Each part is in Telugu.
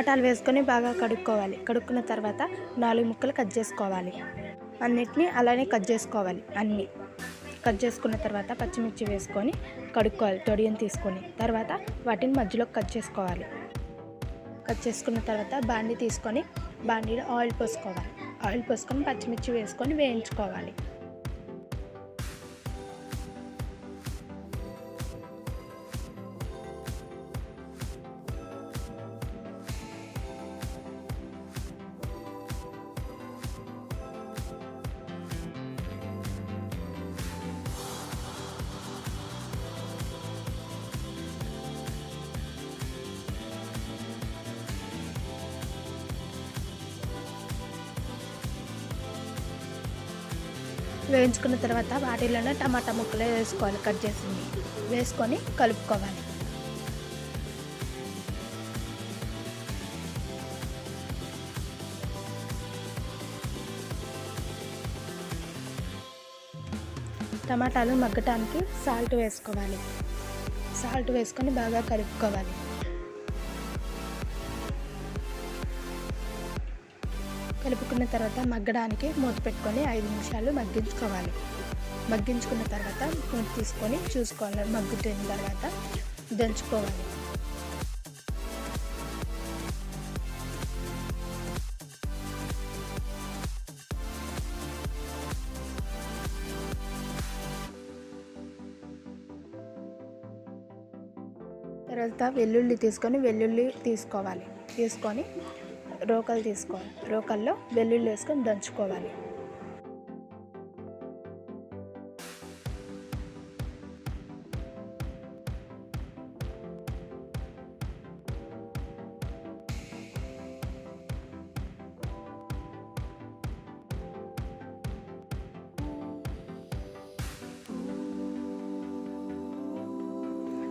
టమాటాలు వేసుకొని బాగా కడుక్కోవాలి. కడుక్కున్న తర్వాత 4 ముక్కలు కట్ చేసుకోవాలి. అన్నిటినీ అలానే కట్ చేసుకోవాలి. అన్నీ కట్ చేసుకున్న తర్వాత పచ్చిమిర్చి వేసుకొని కడుక్కోవాలి తొడియం తీసుకొని. తర్వాత వాటిని మధ్యలోకి కట్ చేసుకోవాలి. కట్ చేసుకున్న తర్వాత బాండీ తీసుకొని బాండీలో ఆయిల్ పోసుకోవాలి. ఆయిల్ పోసుకొని పచ్చిమిర్చి వేసుకొని వేయించుకోవాలి. వేయించుకున్న తర్వాత వాటిలోనే టమాటా ముక్కలు వేసుకోవాలి. కట్ చేసింది వేసుకొని కలుపుకోవాలి. టమాటాలు మగ్గటానికి సాల్ట్ వేసుకోవాలి. సాల్ట్ వేసుకొని బాగా కలుపుకోవాలి. కలుపుకున్న తర్వాత మగ్గడానికి మూత పెట్టుకొని 5 నిమిషాలు మగ్గించుకోవాలి. మగ్గించుకున్న తర్వాత మూత తీసుకొని చూసుకోవాలి. మగ్గుతున్న తర్వాత దంచుకోవాలి. తర్వాత వెల్లుల్లి తీసుకోవాలి. తీసుకొని రోకలు తీసుకోవాలి. రోకల్లో వెల్లుల్లి వేసుకొని దంచుకోవాలి.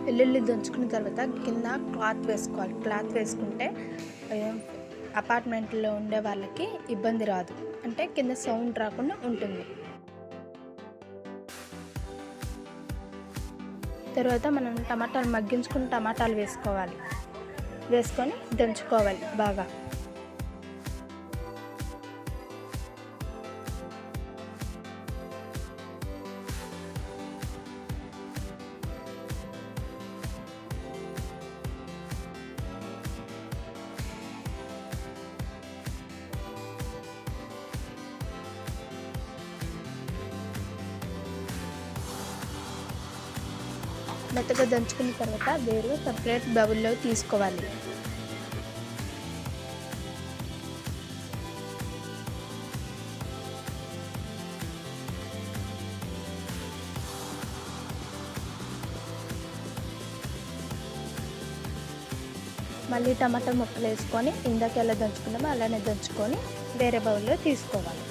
వెల్లుల్లి దంచుకున్న తర్వాత కింద క్లాత్ వేసుకోవాలి. క్లాత్ వేసుకుంటే అపార్ట్మెంట్లో ఉండే వాళ్ళకి ఇబ్బంది రాదు. అంటే కింద సౌండ్ రాకుండా ఉంటుంది. తర్వాత మనం మగ్గించుకున్న టమాటాలు వేసుకోవాలి. వేసుకొని దంచుకోవాలి బాగా. మెత్తగా దంచుకున్న తర్వాత వేరు సపరేట్ బౌల్లో తీసుకోవాలి. మళ్ళీ టమాటా ముక్కలు వేసుకొని ఇందాక ఎలా దంచుకున్నామో అలానే దంచుకొని వేరే బౌల్లో తీసుకోవాలి.